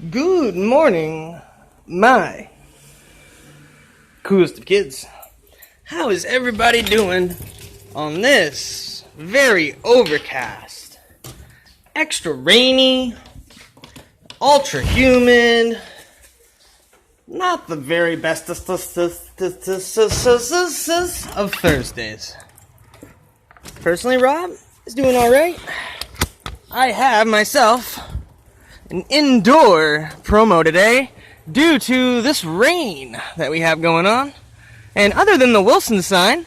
Good morning, my coolest of kids. How is everybody doing on this very overcast, extra rainy, ultra humid, not the very best of Thursdays? Personally, Rob is doing alright. I have myself an indoor promo today due to this rain that we have going on. And other than the Wilson sign,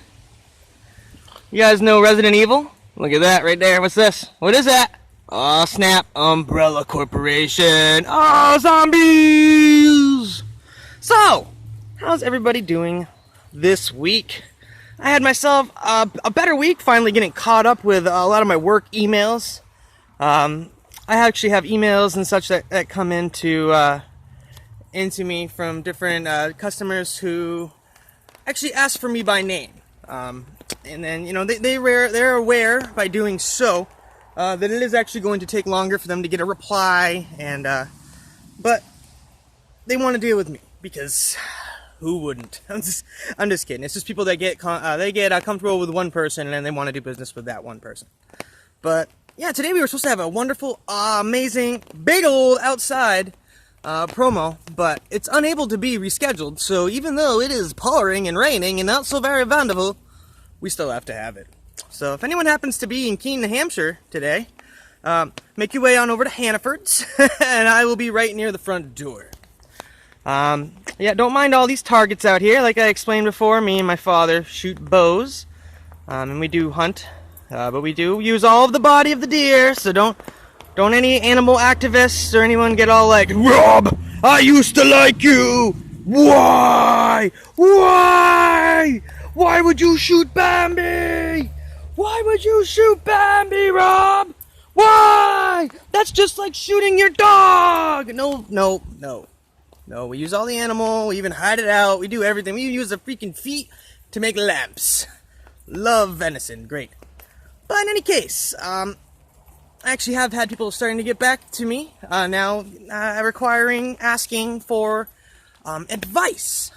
you guys know Resident Evil? Look at that right there. What's this? What is that? Oh, snap. Umbrella Corporation. Oh, zombies! So, how's everybody doing this week? I had myself a better week, finally getting caught up with a lot of my work emails. I actually have emails and such that come into me from different customers who actually ask for me by name. And then, they're aware by doing so that it is actually going to take longer for them to get a reply, and but they want to deal with me because who wouldn't? I'm just kidding. It's just people that get comfortable with one person and then they want to do business with that one person. But yeah, today we were supposed to have a wonderful, amazing, big old outside promo, but it's unable to be rescheduled. So even though it is pouring and raining and not so very wonderful, we still have to have it. So if anyone happens to be in Keene, New Hampshire today, make your way on over to Hannaford's, and I will be right near the front door. Yeah, don't mind all these targets out here. Like I explained before, me and my father shoot bows, and we do hunt. But we do use all of the body of the deer, so don't any animal activists or anyone get all like, Rob, I used to like you! Why? Why would you shoot Bambi? Why would you shoot Bambi, Rob? Why? That's just like shooting your dog! No. We use all the animal, we even hide it out, we do everything. We use the freaking feet to make lamps. Love venison, great. But in any case, I actually have had people starting to get back to me now, asking for advice.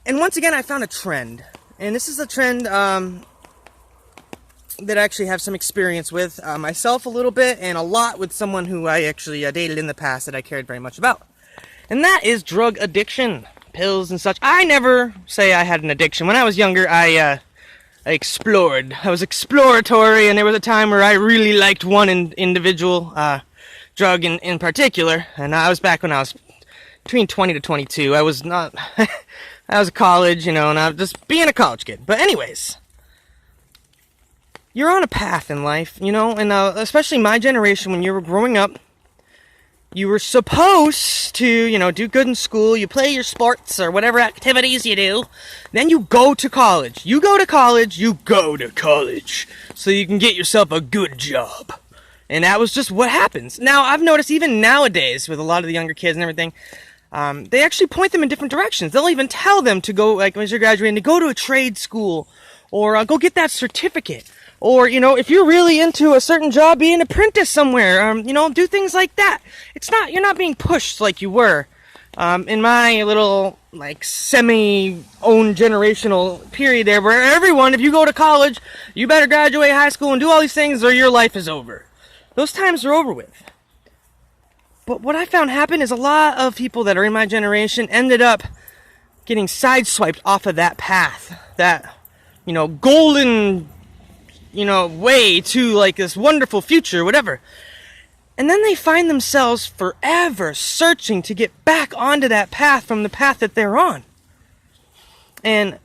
And once again, I found a trend. And this is a trend that I actually have some experience with myself a little bit, and a lot with someone who I actually dated in the past that I cared very much about. And that is drug addiction, pills and such. I never say I had an addiction. When I was younger, I explored. I was exploratory, and there was a time where I really liked one individual drug in particular, and I was back when I was between 20 to 22. I was not, I was college, and I was just being a college kid. But anyways, you're on a path in life, and especially my generation, when you were growing up, you were supposed to, do good in school, you play your sports or whatever activities you do, then you go to college. You go to college so you can get yourself a good job. And that was just what happens. Now, I've noticed even nowadays with a lot of the younger kids and everything, they actually point them in different directions. They'll even tell them to go, like, as you're graduating, to go to a trade school, or go get that certificate. Or, if you're really into a certain job, be an apprentice somewhere, do things like that. You're not being pushed like you were, in my little, like, semi-own generational period there, where everyone, if you go to college, you better graduate high school and do all these things or your life is over. Those times are over with. But what I found happen is a lot of people that are in my generation ended up getting sideswiped off of that path, that, golden way to, like, this wonderful future, whatever. And then they find themselves forever searching to get back onto that path from the path that they're on. And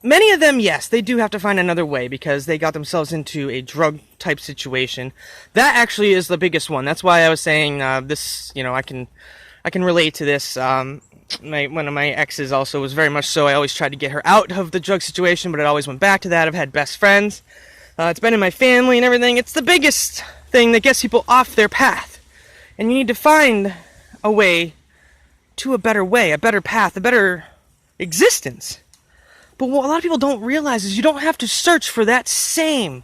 many of them, yes, they do have to find another way because they got themselves into a drug-type situation. That actually is the biggest one. That's why I was saying this, I can relate to this. One of my exes also was very much so. I always tried to get her out of the drug situation, but it always went back to that. I've had best friends. It's been in my family and everything. It's the biggest thing that gets people off their path. And you need to find a way to a better path, a better existence. But what a lot of people don't realize is you don't have to search for that same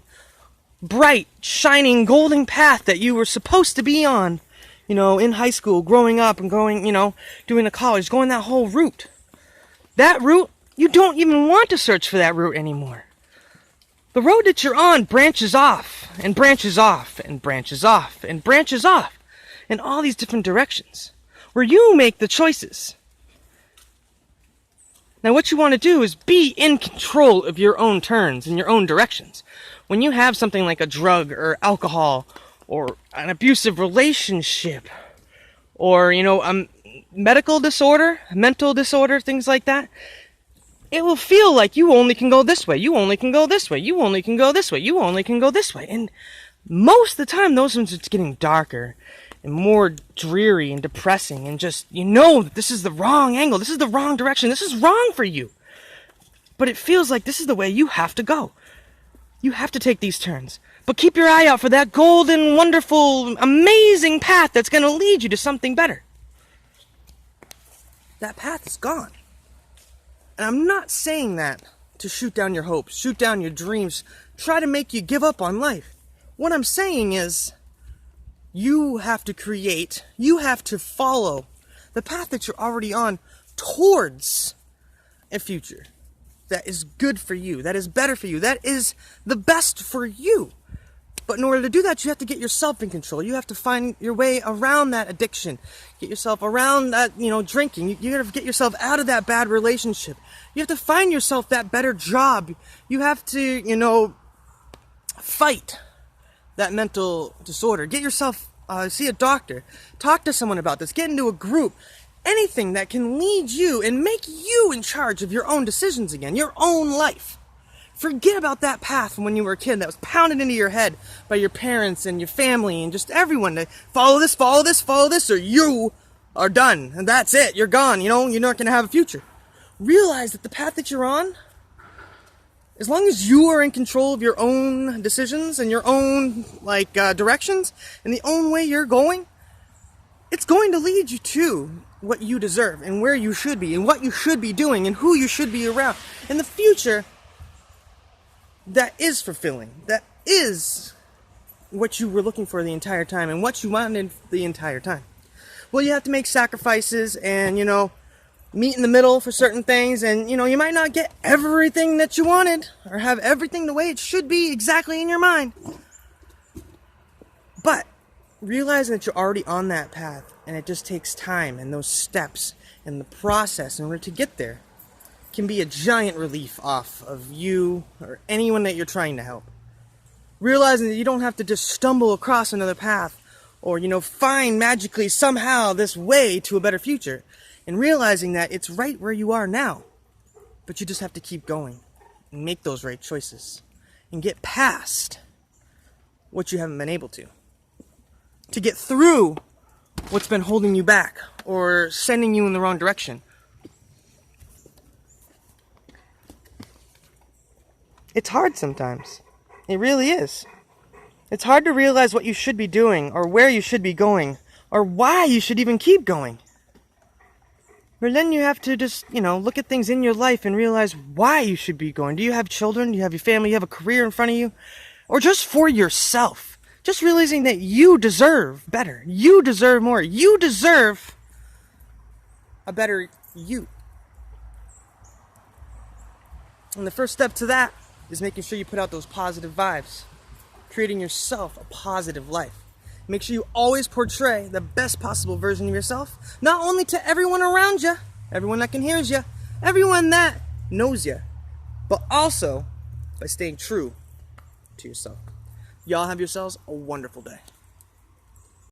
bright, shining, golden path that you were supposed to be on, in high school, growing up and going, doing the college, going that whole route. That route, you don't even want to search for that route anymore. The road that you're on branches off and branches off and branches off and branches off in all these different directions where you make the choices. Now what you want to do is be in control of your own turns and your own directions. When you have something like a drug or alcohol or an abusive relationship or, a medical disorder, mental disorder, things like that, it will feel like you only can go this way, you only can go this way, you only can go this way, you only can go this way. And most of the time, those ones it's getting darker and more dreary and depressing and just, that this is the wrong angle, this is the wrong direction, this is wrong for you. But it feels like this is the way you have to go. You have to take these turns. But keep your eye out for that golden, wonderful, amazing path that's going to lead you to something better. That path is gone. And I'm not saying that to shoot down your hopes, shoot down your dreams, try to make you give up on life. What I'm saying is, you have to create, you have to follow the path that you're already on towards a future that is good for you, that is better for you, that is the best for you. But in order to do that, you have to get yourself in control. You have to find your way around that addiction. Get yourself around that, drinking. You have to get yourself out of that bad relationship. You have to find yourself that better job. You have to, fight that mental disorder. Get yourself, see a doctor. Talk to someone about this. Get into a group. Anything that can lead you and make you in charge of your own decisions again, your own life. Forget about that path from when you were a kid that was pounded into your head by your parents and your family and just everyone to follow this, follow this, follow this, or you are done. And that's it. You're gone. You're not going to have a future. Realize that the path that you're on, as long as you are in control of your own decisions and your own directions and the own way you're going, it's going to lead you to what you deserve and where you should be and what you should be doing and who you should be around in the future. That is fulfilling. That is what you were looking for the entire time and what you wanted the entire time. Well, you have to make sacrifices and, meet in the middle for certain things. And, you might not get everything that you wanted or have everything the way it should be exactly in your mind. But realizing that you're already on that path and it just takes time and those steps and the process in order to get there can be a giant relief off of you or anyone that you're trying to help. Realizing that you don't have to just stumble across another path or, find magically somehow this way to a better future. And realizing that it's right where you are now. But you just have to keep going and make those right choices and get past what you haven't been able to. To get through what's been holding you back or sending you in the wrong direction. It's hard sometimes. It really is. It's hard to realize what you should be doing or where you should be going or why you should even keep going. But then you have to just, look at things in your life and realize why you should be going. Do you have children? Do you have your family? Do you have a career in front of you? Or just for yourself? Just realizing that you deserve better. You deserve more. You deserve a better you. And the first step to that is making sure you put out those positive vibes. Creating yourself a positive life. Make sure you always portray the best possible version of yourself. Not only to everyone around you, everyone that can hear you, everyone that knows you, but also by staying true to yourself. Y'all have yourselves a wonderful day.